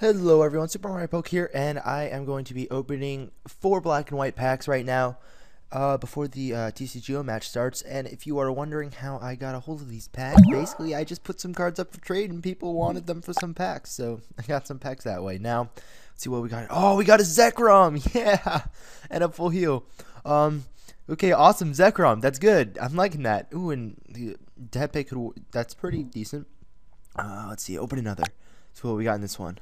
Hello everyone, Supermariopoke here, and I am going to be opening 4 black and white packs right now before the TCGO match starts. And if you are wondering how I got a hold of these packs, basically I just put some cards up for trade and people wanted them for some packs, so I got some packs that way. Now, let's see what we got. Oh, we got a Zekrom, yeah, and a full heal. Okay, awesome, Zekrom, that's good. I'm liking that. Ooh, and the dead pick, that's pretty decent. Let's see, open another. See what we got in this one.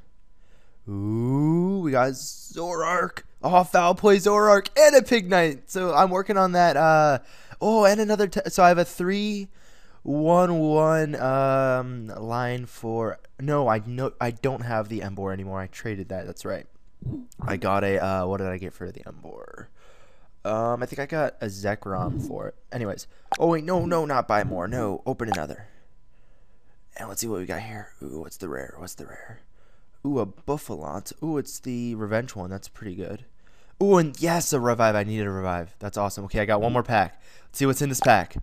Ooh, we got Zorark. Oh, foul play Zorark and a Pig Knight. So I'm working on that. Oh, and another. So I have a 3-1-1 line for. No, I don't have the Embor anymore. I traded that. That's right. I got a. What did I get for the Embor? I think I got a Zekrom for it. Anyways. Oh wait, no, not buy more. No, open another. And let's see what we got here. Ooh, what's the rare? Ooh, a Buffalont. Ooh, it's the revenge one. That's pretty good. Ooh, and yes, a revive. I needed a revive. That's awesome. Okay, I got one more pack. Let's see what's in this pack.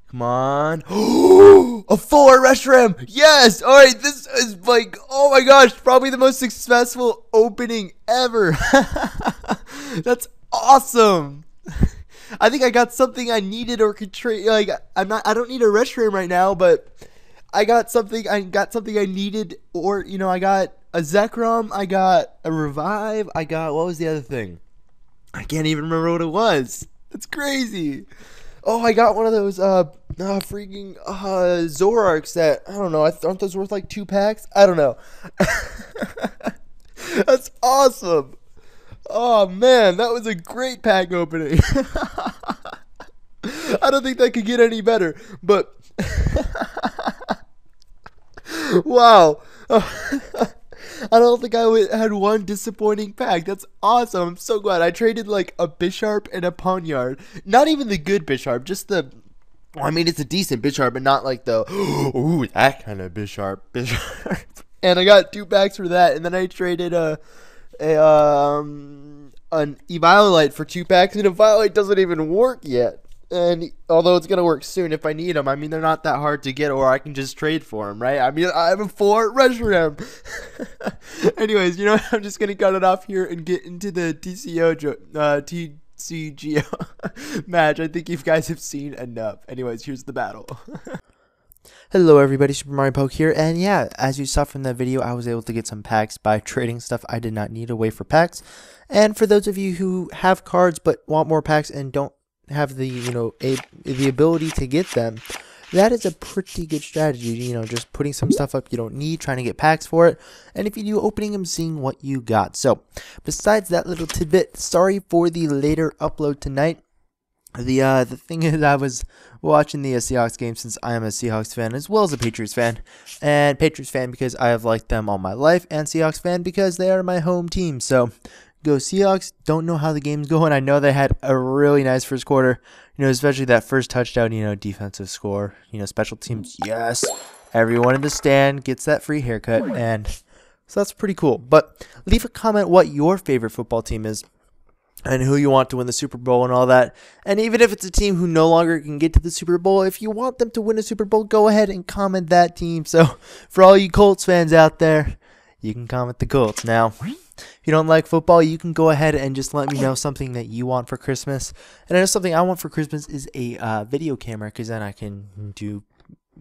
Come on. A full Reshiram. Yes. All right, this is like, oh my gosh, probably the most successful opening ever. That's awesome. I think I got something I needed or could trade. Like, I don't need a Reshiram right now, but I got something I needed, or I got a Zekrom, I got a revive, I got, what was the other thing? I can't even remember what it was. That's crazy. Oh, I got one of those freaking Zorarks that, I don't know, aren't those worth like 2 packs? I don't know. That's awesome. Oh man, that was a great pack opening. I don't think that could get any better, but wow. I don't think I had one disappointing pack. That's awesome. I'm so glad. I traded like a Bisharp and a Ponyard. Not even the good Bisharp, just the, well, I mean, it's a decent Bisharp, but not like the, ooh, that kind of Bisharp. And I got 2 packs for that, and then I traded an Eviolite for 2 packs, and Eviolite doesn't even work yet. And although it's going to work soon if I need them, I mean, they're not that hard to get, or I can just trade for them, right? I mean, I have a 4 Reshiram. Anyways, I'm just going to cut it off here and get into the TCGO match. I think you guys have seen enough. Anyways, here's the battle. Hello everybody, Supermariopoke here, and yeah, as you saw from that video, I was able to get some packs by trading stuff I did not need away for packs. And for those of you who have cards but want more packs and don't have the the ability to get them, that is a pretty good strategy. Just putting some stuff up you don't need, trying to get packs for it, and if you do, opening them, seeing what you got. So besides that little tidbit, sorry for the later upload tonight. The thing is, I was watching the Seahawks game, since I am a Seahawks fan as well as a Patriots fan, and Patriots fan because I have liked them all my life, and Seahawks fan because they are my home team. So go Seahawks. Don't know how the game's going. I know they had a really nice first quarter, especially that first touchdown, defensive score, special teams. Yes, everyone in the stand gets that free haircut, and so that's pretty cool. But leave a comment what your favorite football team is and who you want to win the Super Bowl and all that. And even if it's a team who no longer can get to the Super Bowl, if you want them to win a Super Bowl, go ahead and comment that team. So for all you Colts fans out there, you can comment the Colts. Now, if you don't like football, you can go ahead and just let me know something that you want for Christmas. And I know something I want for Christmas is a video camera, because then I can do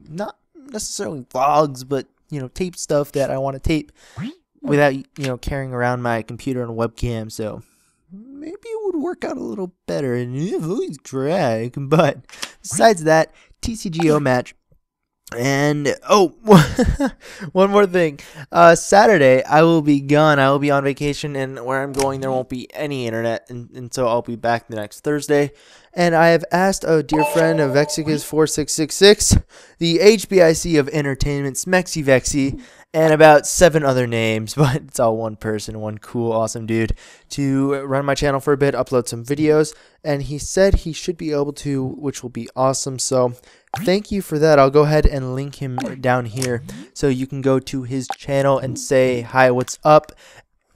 not necessarily vlogs, but tape stuff that I want to tape without carrying around my computer and webcam. So maybe it would work out a little better and voice drag. But besides that, TCGO match. And oh, one more thing. Saturday I will be gone. I will be on vacation, and where I'm going there won't be any internet, and so I'll be back the next Thursday. And I have asked a dear friend of Vexicus4666, the HBIC of entertainment, Smexy Vexy, and about 7 other names, but it's all one person, one cool, awesome dude, to run my channel for a bit, upload some videos, and he said he should be able to, which will be awesome. So thank you for that. I'll go ahead and link him down here so you can go to his channel and say, hi, what's up?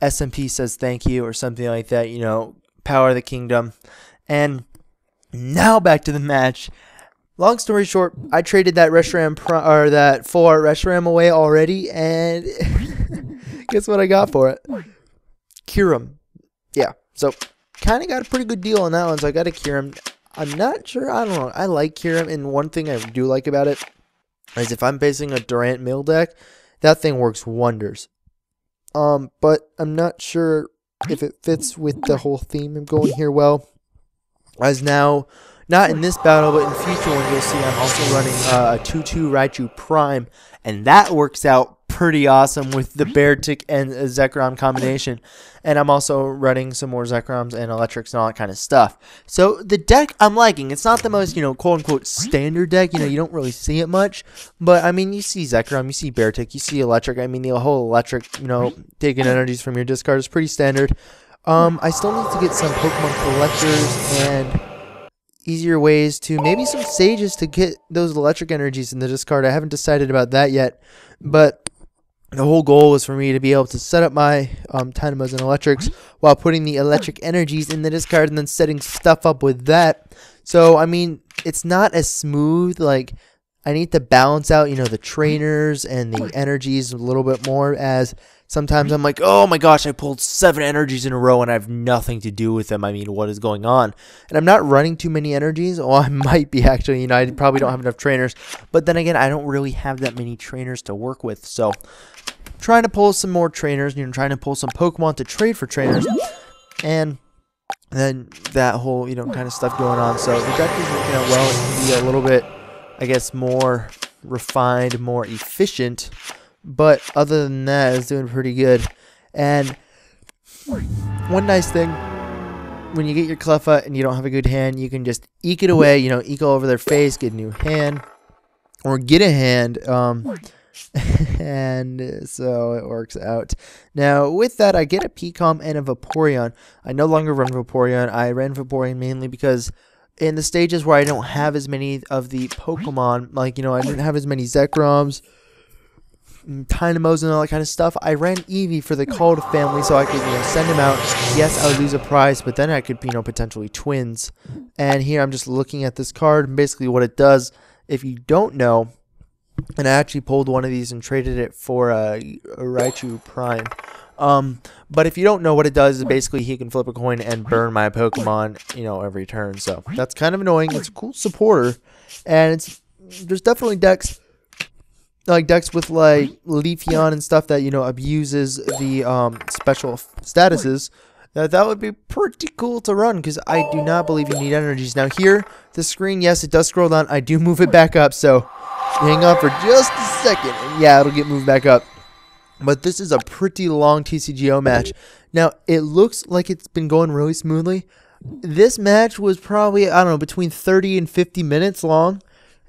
SMP says thank you, or something like that, power of the kingdom. And now back to the match. long story short, I traded that Reshiram or that full art Reshiram away already, and guess what I got for it? Kyurem. Yeah, so kind of got a pretty good deal on that one, so I got a Kyurem. I'm not sure, I don't know, I like Kyurem, and one thing I do like about it is if I'm facing a Durant Mill deck, that thing works wonders. But I'm not sure if it fits with the whole theme I'm going here well. As now, not in this battle, but in future ones, you'll see I'm also running a 2/2 Raichu Prime, and that works out pretty awesome with the Beartic and Zekrom combination. And I'm also running some more Zekroms and Electrics and all that kind of stuff. So the deck I'm liking. It's not the most, quote unquote standard deck. You don't really see it much. But I mean, you see Zekrom, you see Beartic, you see Electric. I mean, the whole Electric, taking energies from your discard is pretty standard. I still need to get some Pokemon collectors and easier ways to maybe some Sages to get those electric energies in the discard. I haven't decided about that yet, but the whole goal is for me to be able to set up my Dynamos and Electrics while putting the electric energies in the discard and then setting stuff up with that. So, I mean, it's not as smooth. Like, I need to balance out, the trainers and the energies a little bit more, as sometimes I'm like, oh my gosh, I pulled 7 energies in a row and I have nothing to do with them. I mean, what is going on? And I'm not running too many energies. Well, I might be actually, I probably don't have enough trainers. But then again, I don't really have that many trainers to work with. So, trying to pull some more trainers, trying to pull some Pokemon to trade for trainers. And then that whole, kind of stuff going on. So, the deck is working out well. It can be a little bit, I guess, more refined, more efficient. But other than that, it's doing pretty good. And one nice thing, when you get your Cleffa and you don't have a good hand, you can just eke it away, eke all over their face, get a new hand, or get a hand, and so it works out. Now, with that, I get a Pecom and a Vaporeon. I no longer run Vaporeon. I ran Vaporeon mainly because in the stages where I don't have as many of the Pokemon, like, I didn't have as many Zekroms, Dynamos and all that kind of stuff, I ran Eevee for the Call to Family so I could, send him out. Yes, I would lose a prize, but then I could, potentially twins. And here I'm just looking at this card, and basically what it does, if you don't know, and I actually pulled one of these and traded it for a Raichu Prime. But if you don't know what it does, is basically he can flip a coin and burn my Pokemon, every turn. So that's kind of annoying. It's a cool supporter, and there's definitely decks with like Leafeon and stuff that abuses the special statuses. That would be pretty cool to run, because I do not believe you need energies. Now here, the screen, yes, it does scroll down. I do move it back up, so hang on for just a second, and yeah, it'll get moved back up. But this is a pretty long TCGO match. Now, it looks like it's been going really smoothly. This match was probably, I don't know, between 30 and 50 minutes long,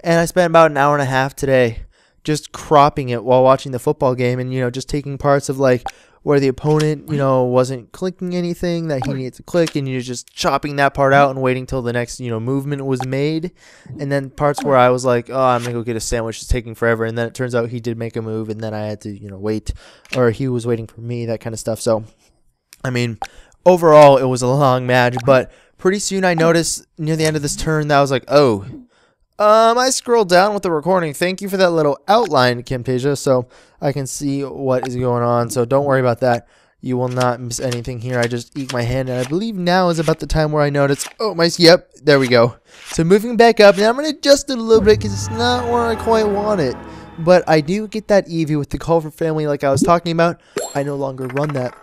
and I spent about an hour and a half today just cropping it while watching the football game, and just taking parts of like where the opponent wasn't clicking anything that he needed to click, and just chopping that part out and waiting till the next movement was made. And then parts where I was like, oh, I'm gonna go get a sandwich, it's taking forever, and then it turns out he did make a move, and then I had to wait, or he was waiting for me, that kind of stuff. So I mean, overall it was a long match, but pretty soon I noticed near the end of this turn that I was like, oh, I scrolled down with the recording. Thank you for that little outline, Camtasia, so I can see what is going on. So don't worry about that. You will not miss anything here. I just eke my hand, and I believe now is about the time where I notice, oh, yep, there we go. So moving back up, now I'm going to adjust it a little bit because it's not where I quite want it. But I do get that Eevee with the Call for Family like I was talking about. I no longer run that.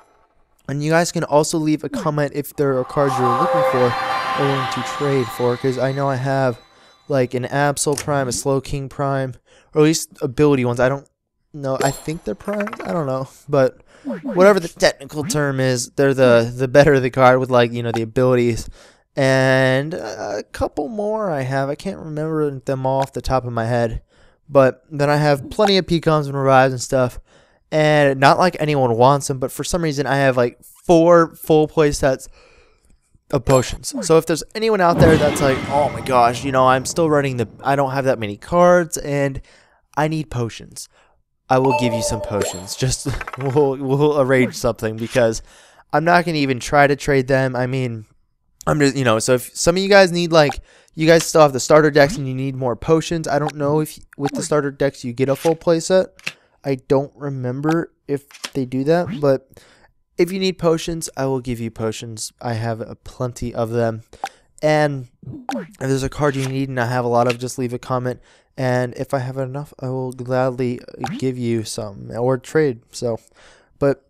And you guys can also leave a comment if there are cards you're looking for or willing to trade for, because I know I have like an Absol Prime, a Slow King Prime, or at least ability ones. I don't know. I think they're primes. I don't know. But whatever the technical term is, they're the better the card with, like, the abilities. And a couple more I have. I can't remember them all off the top of my head. But then I have plenty of Pecoms and Revives and stuff. And not like anyone wants them, but for some reason I have like 4 full play sets of potions. So if there's anyone out there that's like, oh my gosh, I'm still running I don't have that many cards and I need potions, I will give you some potions. Just we'll arrange something, because I'm not going to even try to trade them. I mean, I'm just, so if some of you guys need, like, you guys still have the starter decks and you need more potions. I don't know if with the starter decks you get a full playset. I don't remember if they do that, but if you need potions, I will give you potions. I have plenty of them. And if there's a card you need and I have a lot of, just leave a comment. And if I have enough, I will gladly give you some or trade. So, but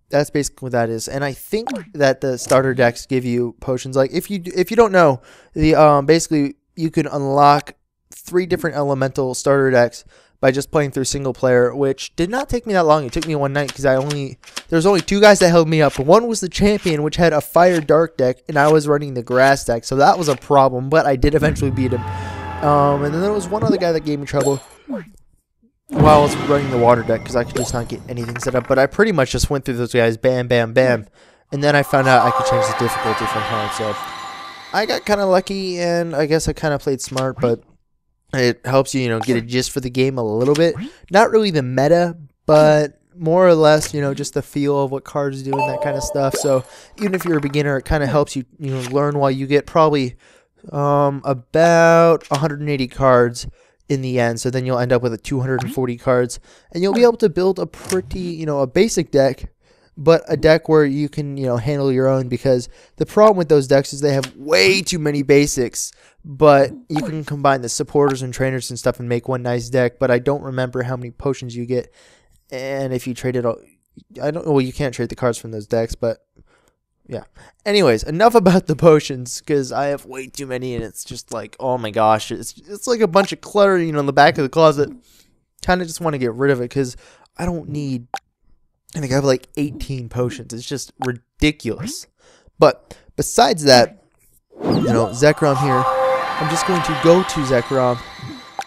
that's basically what that is. And I think that the starter decks give you potions. Like if you don't know, the basically you can unlock 3 different elemental starter decks by just playing through single player, which did not take me that long. It took me one night because there's only 2 guys that held me up. One was the champion, which had a fire dark deck, and I was running the grass deck, so that was a problem. But I did eventually beat him. And then there was one other guy that gave me trouble while I was running the water deck because I could just not get anything set up. But I pretty much just went through those guys, bam, bam, bam, and then I found out I could change the difficulty from hard. So I got kind of lucky, and I guess I kind of played smart, but it helps you, get a gist for the game a little bit. Not really the meta, but more or less, just the feel of what cards do and that kind of stuff. So even if you're a beginner, it kind of helps you, learn while you get probably about 180 cards in the end. So then you'll end up with 240 cards, and you'll be able to build a pretty, a basic deck, but a deck where you can, handle your own, because the problem with those decks is they have way too many basics, but you can combine the supporters and trainers and stuff and make one nice deck. But I don't remember how many potions you get, and if you trade it all, well, you can't trade the cards from those decks, but yeah. Anyways, enough about the potions, because I have way too many, and it's just like, oh my gosh, it's like a bunch of clutter, in the back of the closet. Kind of just want to get rid of it, because I don't need, I think I have like 18 potions. It's just ridiculous. But besides that, Zekrom here, I'm just going to go to Zekrom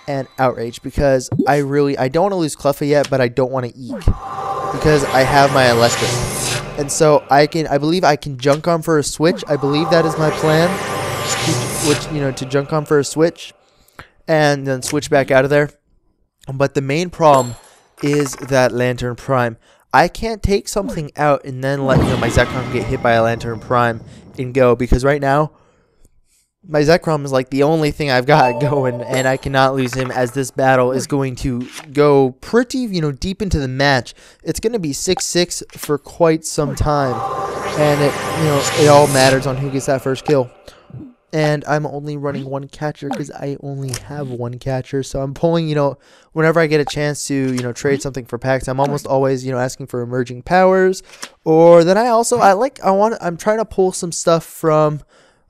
and Outrage, because I don't want to lose Cleffa yet, but I don't want to Eek, because I have my Electric. And so I believe I can junk on for a switch. I believe that is my plan, to junk on for a switch and then switch back out of there. But the main problem is that Lantern Prime. I can't take something out and then let my Zekrom get hit by a Lantern Prime and go, because right now my Zekrom is like the only thing I've got going, and I cannot lose him, as this battle is going to go pretty, deep into the match. It's going to be 6-6 for quite some time, and it all matters on who gets that first kill. And I'm only running 1 catcher because I only have 1 catcher, so I'm pulling, whenever I get a chance to, trade something for packs, I'm almost always, asking for emerging powers, or then I'm trying to pull some stuff from,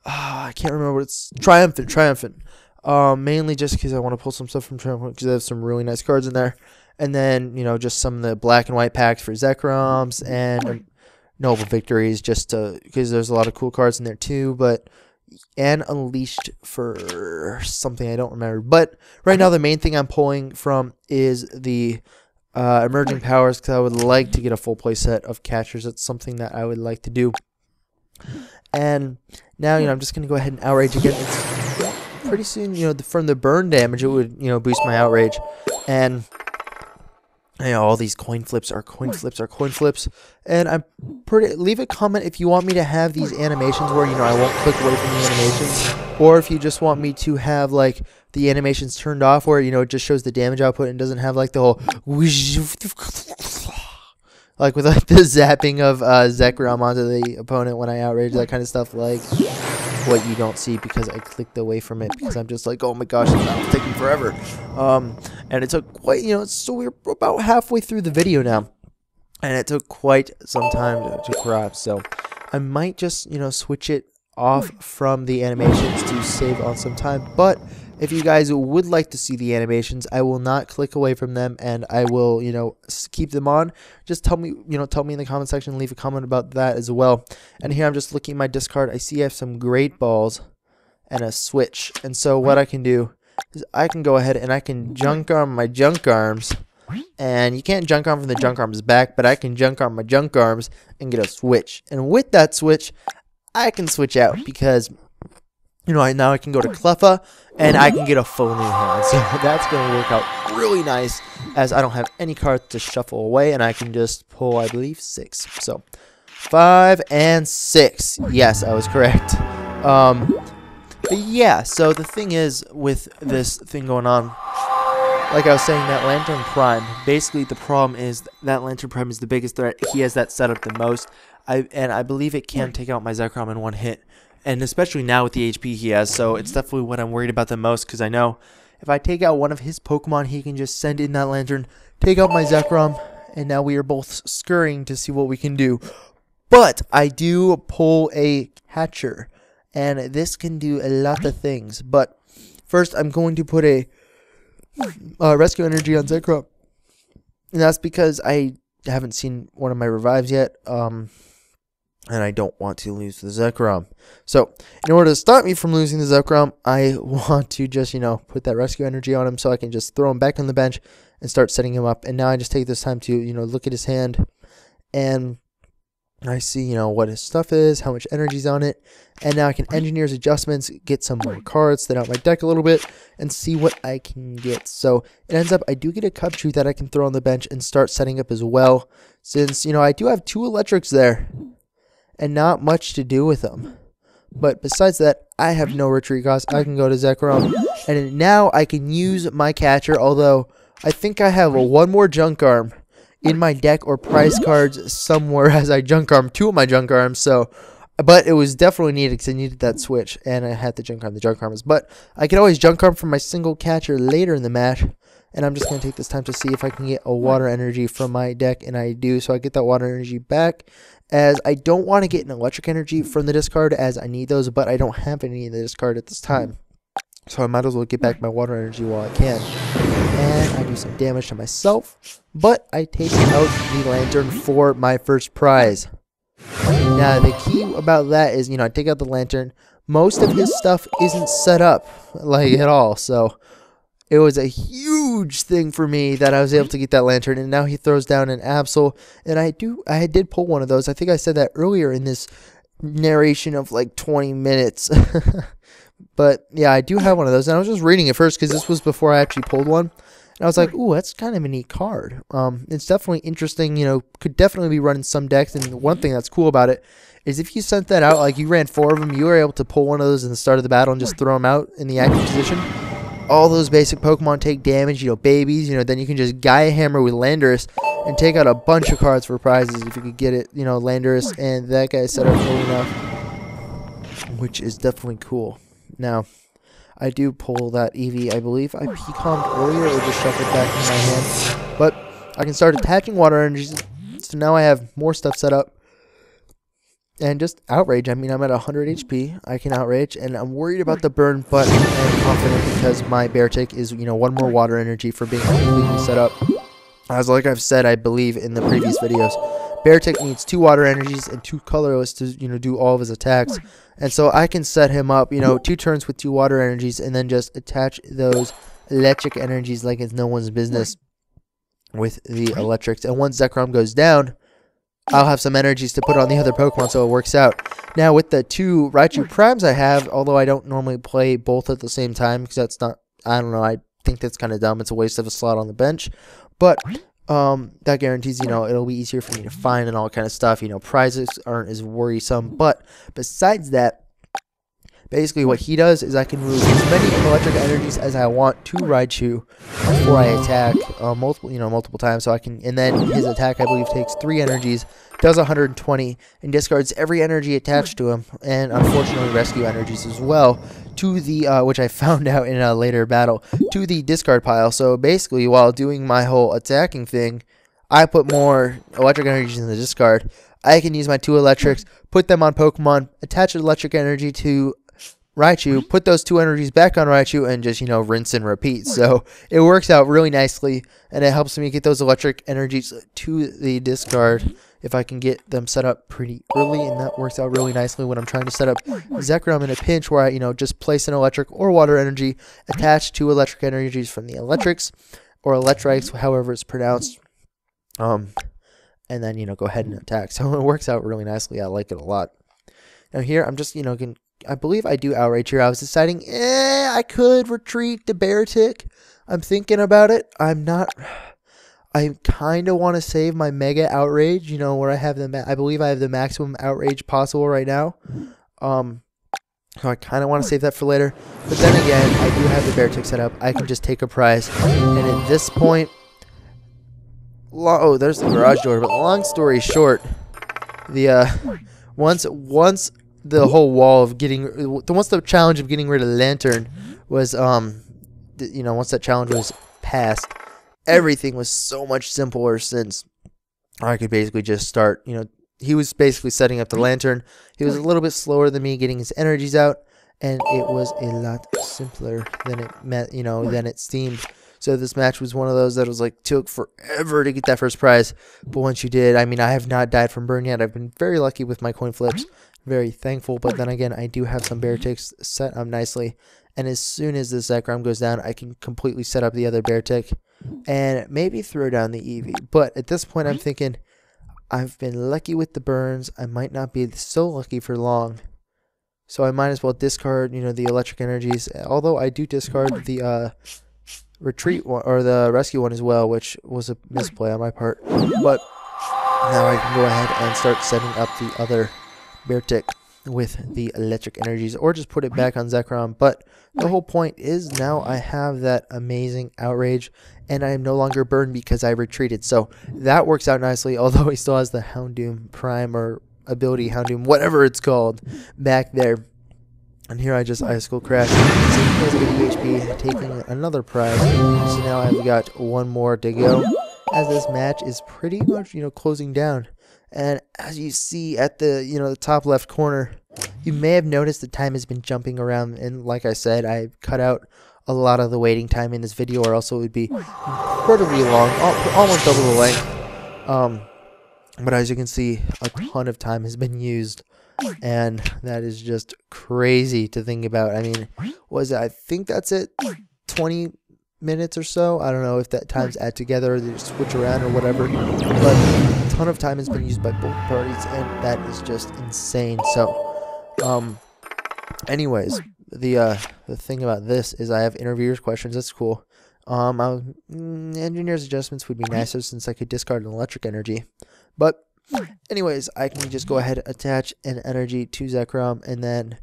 I can't remember what it's, Triumphant. Mainly just because I want to pull some stuff from Triumphant, because they have some really nice cards in there. And then, just some of the black and white packs for Zekroms and Noble Victories, just because there's a lot of cool cards in there too, and Unleashed for something I don't remember. But right now the main thing I'm pulling from is the emerging powers, because I would like to get a full play set of catchers. It's something that I would like to do. And now, I'm just going to go ahead and Outrage again. It's pretty soon, from the burn damage, it would, boost my Outrage. And, all these coin flips. And leave a comment if you want me to have these animations where, I won't click away from the animations. Or if you just want me to have, like, the animations turned off where, it just shows the damage output and doesn't have, like, the whole like with the zapping of Zekrom onto the opponent when I Outrage, that kind of stuff, like what you don't see because I clicked away from it, because I'm just like, oh my gosh, it's taking forever. And it took quite, so we're about halfway through the video now, and it took quite some time to grab. So I might just, switch it off from the animations to save on some time. But if you guys would like to see the animations, I will not click away from them, and I will, keep them on. Just tell me, tell me in the comment section, leave a comment about that as well. And here I'm just looking at my discard. I see I have some Great Balls and a Switch. And so what I can do is I can go ahead and I can junk arm my Junk Arms. And you can't junk arm from the Junk Arms back, but I can junk arm my Junk Arms and get a Switch. And with that Switch, I can switch out, because now I can go to Cleffa, and I can get a full new hand. So that's going to work out really nice, as I don't have any cards to shuffle away, and I can just pull, I believe, 6. So 5 and 6. Yes, I was correct. But yeah, so the thing is with this thing going on, like I was saying, that Lantern Prime, basically the problem is that Lantern Prime is the biggest threat. He has that set up the most. I believe it can take out my Zekrom in one hit. And especially now with the HP he has, so it's definitely what I'm worried about the most, because I know if I take out one of his Pokemon, he can just send in that Lantern, take out my Zekrom, and now we are both scurrying to see what we can do. But I do pull a catcher, and this can do a lot of things. But first, I'm going to put a rescue energy on Zekrom, and that's because I haven't seen one of my revives yet, and I don't want to lose the Zekrom. So, in order to stop me from losing the Zekrom, I want to just, put that rescue energy on him so I can just throw him back on the bench and start setting him up. And now I just take this time to, look at his hand, and I see, what his stuff is, how much energy's on it, and now I can engineer his adjustments, get some more cards, thin out my deck a little bit, and see what I can get. So it ends up, I do get a Cubchoo that I can throw on the bench and start setting up as well, since, I do have 2 electrics there, and not much to do with them. But besides that, I have no retreat cost. I can go to Zekrom, and now I can use my catcher, although I think I have one more Junk Arm in my deck or prize cards somewhere as I Junk Arm 2 of my Junk Arms. So, but it was definitely needed because I needed that switch, and I had to Junk Arm the Junk Arms. But I can always Junk Arm from my single catcher later in the match, and I'm just going to take this time to see if I can get a water energy from my deck, and I do. So I get that water energy back, as I don't want to get an electric energy from the discard, as I need those, but I don't have any in the discard at this time. So I might as well get back my water energy while I can. And I do some damage to myself, but I take out the Lantern for my first prize. Now, the key about that is, I take out the Lantern. Most of his stuff isn't set up, at all. So it was a huge thing for me that I was able to get that Lantern. And now he throws down an Absol. And I did pull one of those. I think I said that earlier in this narration of 20 minutes. But yeah, I do have one of those, and I was just reading it first because this was before I actually pulled one, and I was like, ooh, that's kind of a neat card. It's definitely interesting, could definitely be run in some decks, and one thing that's cool about it is if you sent that out, you ran 4 of them, you were able to pull one of those in the start of the battle and just throw them out in the active position. All those basic Pokemon take damage, babies, then you can just Gaia Hammer with Landorus and take out a bunch of cards for prizes if you could get it, Landorus, and that guy set up early enough, which is definitely cool. Now, I do pull that Eevee. I believe I P-Commed earlier or just shuffled back in my hand. But I can start attaching water energies. So now I have more stuff set up. And just Outrage. I mean, I'm at 100 HP. I can Outrage. And I'm worried about the burn, but I'm confident because my Beartic is, one more water energy for being completely set up. As I've said, I believe, in the previous videos, Beartic needs 2 water energies and 2 colorless to, do all of his attacks. And so I can set him up, 2 turns with 2 water energies and then just attach those electric energies like it's no one's business with the electrics. And once Zekrom goes down, I'll have some energies to put on the other Pokemon so it works out. Now with the 2 Raichu Primes I have, although I don't normally play both at the same time because that's not, I don't know, I think that's kind of dumb. It's a waste of a slot on the bench. But that guarantees, it'll be easier for me to find and all kind of stuff. Prizes aren't as worrisome. But besides that, basically what he does is I can move as many electric energies as I want to Raichu before I attack multiple times. So I can, and then his attack I believe takes 3 energies, does 120, and discards every energy attached to him, and unfortunately rescue energies as well, to the, which I found out in a later battle, to the discard pile. So basically, while doing my whole attacking thing, I put more electric energies in the discard. I can use my 2 electrics, put them on Pokemon, attach an electric energy to Raichu, put those 2 energies back on Raichu, and just, rinse and repeat. So it works out really nicely, and it helps me get those electric energies to the discard if I can get them set up pretty early, and that works out really nicely when I'm trying to set up Zekrom in a pinch where I, just place an electric or water energy, attach 2 electric energies from the electrics, or electrites, however it's pronounced, and then, go ahead and attack. So it works out really nicely. I like it a lot. Now here, I'm just, I believe I do Outrage here. I was deciding, I could retreat to Beartic. I'm thinking about it. I kind of want to save my Mega Outrage, where I have I believe I have the maximum Outrage possible right now. So I kind of want to save that for later. But then again, I do have the bear tick set up. I can just take a prize. And at this point, oh, there's the garage door. But long story short, the once the whole wall of once the challenge of getting rid of the lantern was once that challenge was passed, everything was so much simpler, since I could basically just start, he was basically setting up the lantern. He was a little bit slower than me getting his energies out, and it was a lot simpler than it seemed. So this match was one of those that was like, took forever to get that first prize, but once you did, I mean, I have not died from burn yet. I've been very lucky with my coin flips, very thankful. But then again, I do have some bear ticks set up nicely, and as soon as this Zekrom goes down, I can completely set up the other bear tick and maybe throw down the Eevee. But at this point, I'm thinking, I've been lucky with the burns. I might not be so lucky for long, so I might as well discard, the electric energies. Although I do discard the retreat one, or the rescue one as well, which was a misplay on my part. But now I can go ahead and start setting up the other bear tick with the electric energies, or just put it back on Zekrom. But the whole point is, now I have that amazing outrage, and I am no longer burned because I retreated. So that works out nicely, although he still has the Houndoom Prime, or ability Houndoom, whatever it's called, back there. And here I just icicle crash. So he has 80 HP, taking another prize. So now I've got one more to go, as this match is pretty much, closing down. And as you see at the, the top left corner, you may have noticed the time has been jumping around. And like I said, I cut out a lot of the waiting time in this video, or else it would be incredibly long, almost double the length. But as you can see, a ton of time has been used, and that is just crazy to think about. I mean, I think that's it, 20 minutes or so. I don't know if that times add together, or they just switch around or whatever, but a ton of time has been used by both parties, and that is just insane. So anyways, the thing about this is I have interviewers questions. That's cool. Engineer's adjustments would be nicer, since I could discard an electric energy. But anyways, I can just go ahead and attach an energy to Zekrom, and then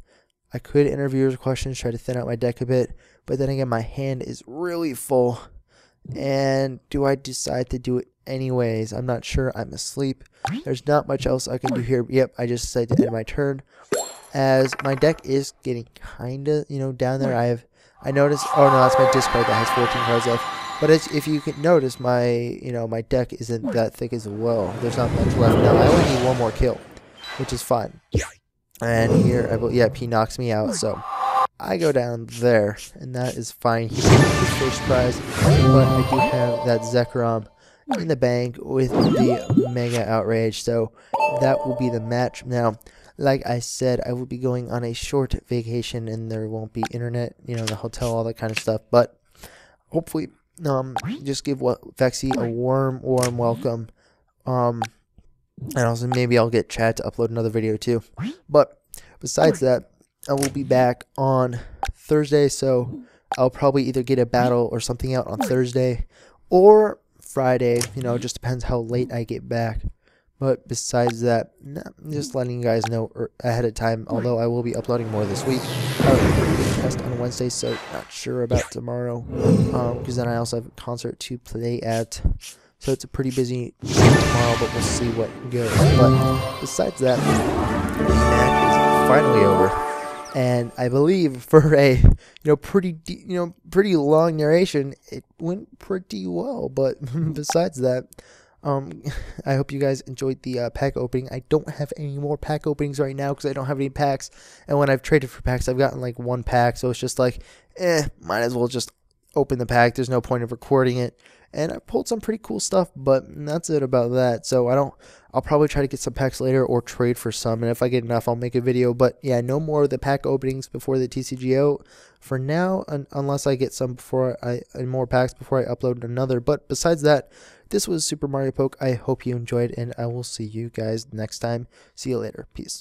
I could interviewer's questions, try to thin out my deck a bit. But then again, my hand is really full, and do I decide to do it anyways? I'm not sure. I'm asleep. There's not much else I can do here. Yep, I just decided to end my turn, as my deck is getting kinda, down there. I noticed, oh no, that's my discard that has 14 cards left. But if you can notice, my my deck isn't that thick as well. There's not much left now. I only need one more kill, which is fine. And here, he knocks me out, so I go down there, and that is fine. He gets his first prize, but I do have that Zekrom in the bank with the Mega Outrage, so that will be the match. Now, like I said, I will be going on a short vacation, and there won't be internet, the hotel, all that kind of stuff. But hopefully, just give Vexy a warm welcome. And also maybe I'll get Chad to upload another video too. But besides that, I will be back on Thursday, so I'll probably either get a battle or something out on Thursday or Friday. Just depends how late I get back. But besides that, just letting you guys know ahead of time, although I will be uploading more this week. I will test on Wednesday, so not sure about tomorrow, because then I also have a concert to play at. So it's a pretty busy tomorrow, but we'll see what goes. But besides that, the match is finally over, and I believe for a pretty long narration, it went pretty well. But besides that, I hope you guys enjoyed the pack opening. I don't have any more pack openings right now because I don't have any packs, and when I've traded for packs, I've gotten like one pack, so it's just like, might as well just open the pack. There's no point of recording it. And I pulled some pretty cool stuff, but that's it about that. So I'll probably try to get some packs later or trade for some. And if I get enough, I'll make a video. But yeah, no more of the pack openings before the TCGO for now, unless I get some more packs before I upload another. But besides that, this was Super Mario Poke. I hope you enjoyed, and I will see you guys next time. See you later. Peace.